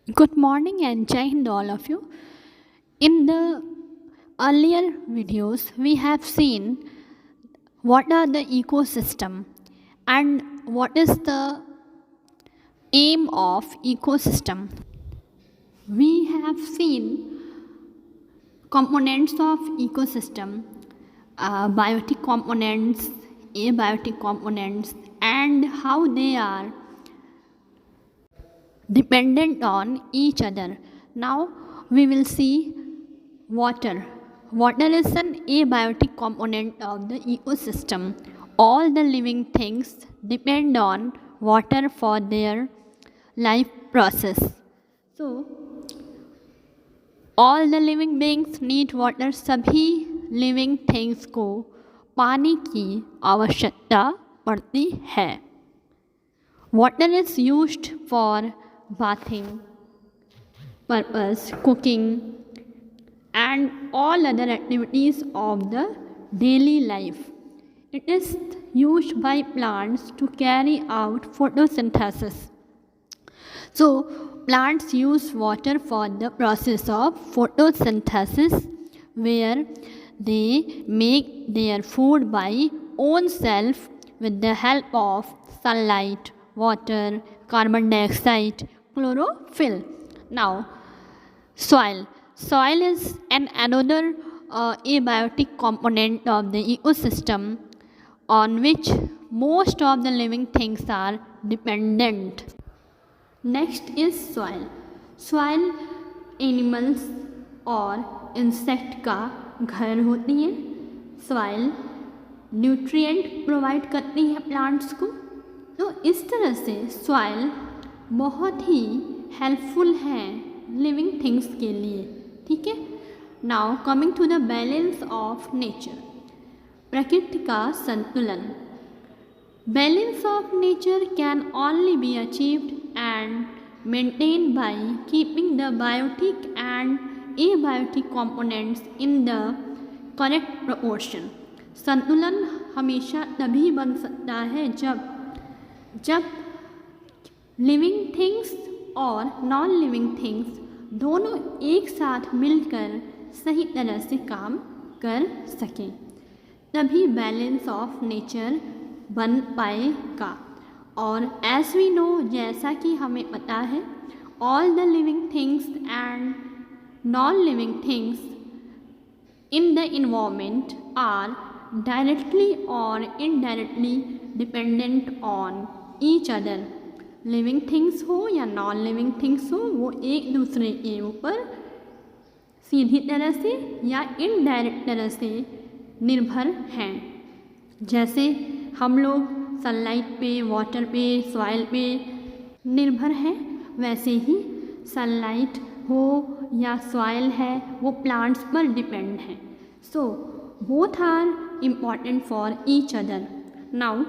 Good morning and Jai Hind all of you. In the earlier videos, we have seen what are the ecosystem and what is the aim of ecosystem. We have seen components of ecosystem, biotic components, abiotic components, and how they are dependent on each other. Now we will see water. Water is an abiotic component of the ecosystem. All the living things depend on water for their life process. So all the living beings need water. सभी living things को पानी की आवश्यकता पड़ती है. Water is used for bathing purpose, cooking, and all other activities of the daily life. It is used by plants to carry out photosynthesis. So, plants use water for the process of photosynthesis, where they make their food by own self with the help of sunlight, water, carbon dioxide, chlorophyll. Now, soil. Soil is another abiotic component of the ecosystem on which most of the living things are dependent. Next is soil. Soil animals और insect का घर होती है. Soil nutrient provide करती है plants को. तो इस तरह से सॉइल बहुत ही हेल्पफुल है लिविंग थिंग्स के लिए. ठीक है. Now coming to the balance of nature. प्रकृति का संतुलन. Balance of nature can only be achieved and maintained by keeping the biotic and abiotic components in the correct proportion. संतुलन हमेशा तभी बन सकता है जब लिविंग थिंग्स और नॉन लिविंग थिंग्स दोनों एक साथ मिलकर सही तरह से काम कर सकें. तभी बैलेंस ऑफ नेचर बन पाएगा. और एज वी नो, जैसा कि हमें पता है, all the living things and non living things in the environment are directly or indirectly dependent on each other. Living things हो या नॉन लिविंग थिंग्स हो, वो एक दूसरे के ऊपर सीधी तरह से या इनडायरेक्ट तरह से निर्भर हैं. जैसे हम लोग सनलाइट पे, वाटर पे, सॉइल पे निर्भर हैं, वैसे ही सनलाइट हो या सॉइल है वो प्लांट्स पर डिपेंड है. So both are important for each other. Now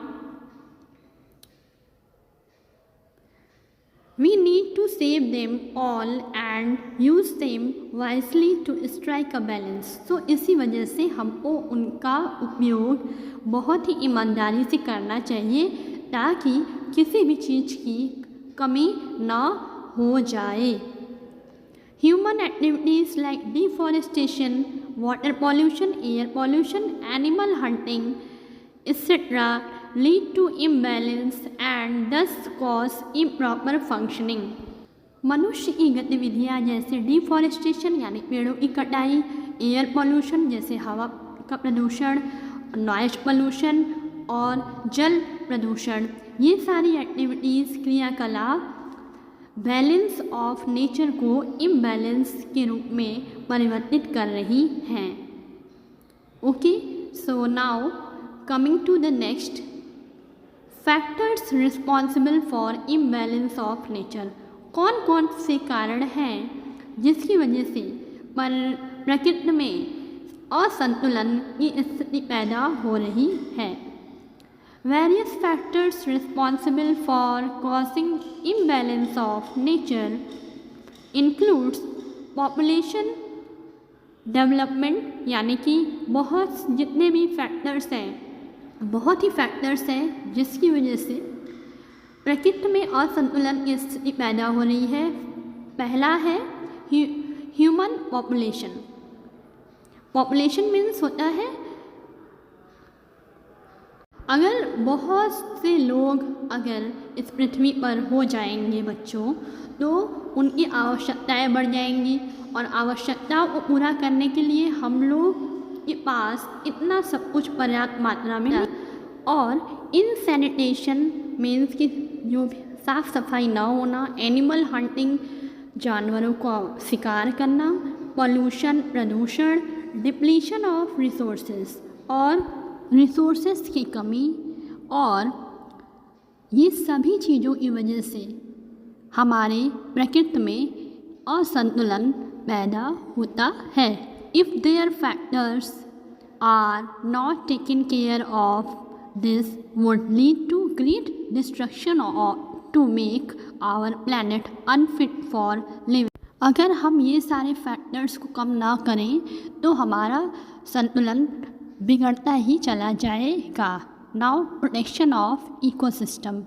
we need to save them all and use them wisely to strike a balance. So इसी वजह से हमको उनका उपयोग बहुत ही ईमानदारी से करना चाहिए ताकि किसी भी चीज़ की कमी ना हो जाए. Human activities like deforestation, water pollution, air pollution, animal hunting, etc. lead to imbalance and thus cause improper functioning. मनुष्य की गतिविधियाँ जैसे डिफॉरेस्टेशन यानी पेड़ों की कटाई, एयर पोल्यूशन जैसे हवा का प्रदूषण, नॉइज पोल्यूशन और जल प्रदूषण, ये सारी एक्टिविटीज़ क्रियाकलाप बैलेंस ऑफ नेचर को इम्बैलेंस के रूप में परिवर्तित कर रही हैं. Okay. So now coming to the next, factors responsible for imbalance of nature. कौन कौन से कारण हैं जिसकी वजह से प्रकृति में असंतुलन की स्थिति पैदा हो रही है. Various factors responsible for causing imbalance of nature includes population development, यानी कि जितने भी फैक्टर्स हैं, बहुत ही फैक्टर्स हैं जिसकी वजह से प्रकृति में असंतुलन की स्थिति पैदा हो रही है. पहला है ह्यूमन पॉपुलेशन। पॉपुलेशन मीन्स होता है अगर बहुत से लोग अगर इस पृथ्वी पर हो जाएंगे बच्चों, तो उनकी आवश्यकताएं बढ़ जाएंगी और आवश्यकताओं को पूरा करने के लिए हम लोग के पास इतना सब कुछ पर्याप्त मात्रा में है। और इनसैनिटेशन मीन्स कि जो भी साफ़ सफाई ना होना, एनिमल हंटिंग जानवरों को शिकार करना, पॉल्यूशन प्रदूषण, डिप्लीशन ऑफ रिसोर्सेज और रिसोर्सेज की कमी, और ये सभी चीज़ों की वजह से हमारे प्रकृति में असंतुलन पैदा होता है। If there factors are not taken care of this would lead to great destruction और to make our planet unfit for living. अगर हम ये सारे फैक्टर्स को कम ना करें तो हमारा संतुलन बिगड़ता ही चला जाएगा। Now protection of ecosystem.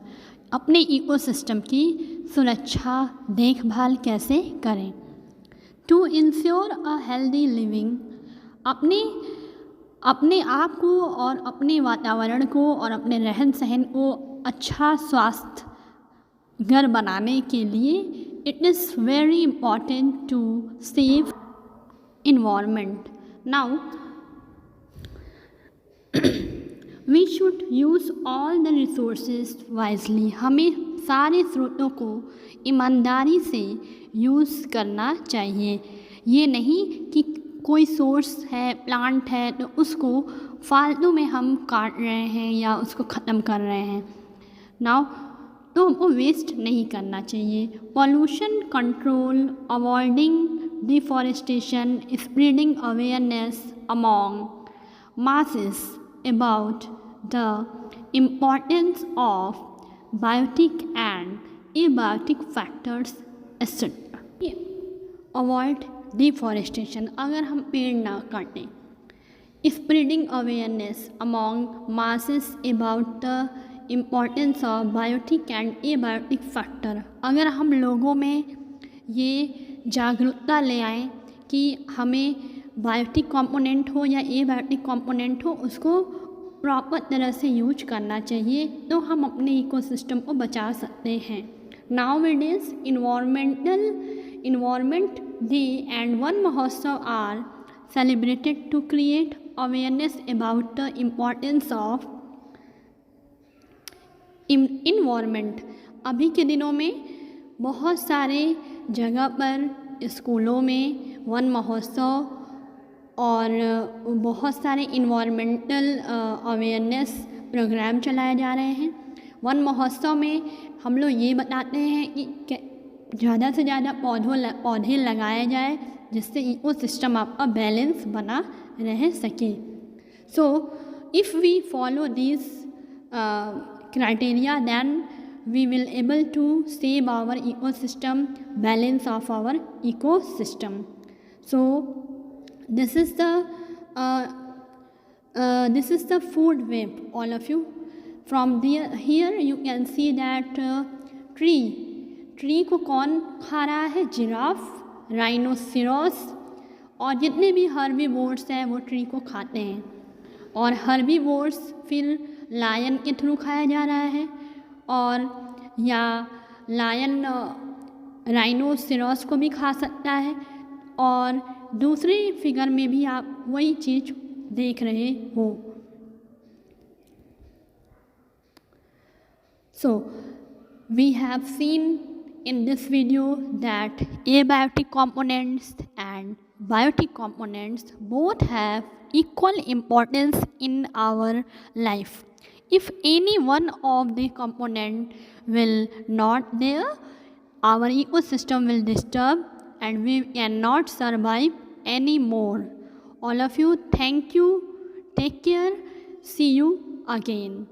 अपने इकोसिस्टम की सुरक्षा देखभाल कैसे करें? To ensure a healthy living. अपने आप को और अपने वातावरण को और अपने रहन सहन को अच्छा स्वास्थ्य घर बनाने के लिए it is very important to save environment. Now we should use all the resources wisely. हमें सारे स्रोतों को ईमानदारी से यूज़ करना चाहिए। ये नहीं कि कोई सोर्स है, प्लांट है, तो उसको फालतू में हम काट रहे हैं या उसको ख़त्म कर रहे हैं। नाउ तो हमको वेस्ट नहीं करना चाहिए। Pollution control, avoiding deforestation, spreading awareness among masses about the importance of biotic and abiotic factors etc. Avoid deforestation। अगर हम पेड़ ना काटें। Spreading awareness among masses about the importance of biotic and abiotic factor। अगर हम लोगों में ये जागरूकता ले आएँ कि हमें बायोटिक कंपोनेंट हो या एबायोटिक कंपोनेंट हो, उसको प्रॉपर तरह से यूज करना चाहिए, तो हम अपने इकोसिस्टम को बचा सकते हैं। Now it is environment day and Van Mahotsav are celebrated to create awareness about the importance of environment. अभी के दिनों में बहुत सारे जगह पर स्कूलों में वन महोत्सव और बहुत सारे इन्वायरमेंटल अवेयरनेस प्रोग्राम चलाए जा रहे हैं। वन महोत्सव में हम लोग ये बताते हैं कि ज़्यादा से ज़्यादा पौधे लगाए जाए, जिससे इकोसिस्टम आपका बैलेंस बना रह सके। So if we follow this criteria, then we will able to save our ecosystem, balance of our ecosystem. So this is the food web, all of you. From here you can see that tree को कौन खा रहा है? Giraffe, राइनोसिरोस और जितने भी herbivores हैं वो ट्री को खाते हैं। और हर्बीवोर्स फिर लायन के थ्रू खाया जा रहा है, और या लायन राइनोसिरोस को भी खा सकता है। और दूसरे फिगर में भी आप वही चीज़ देख रहे हो। So we have seen in this video that abiotic components and biotic components both have equal importance in our life. If any one of the component will not there, our ecosystem will disturb and we cannot survive anymore. All of you, thank you. Take care. See you again.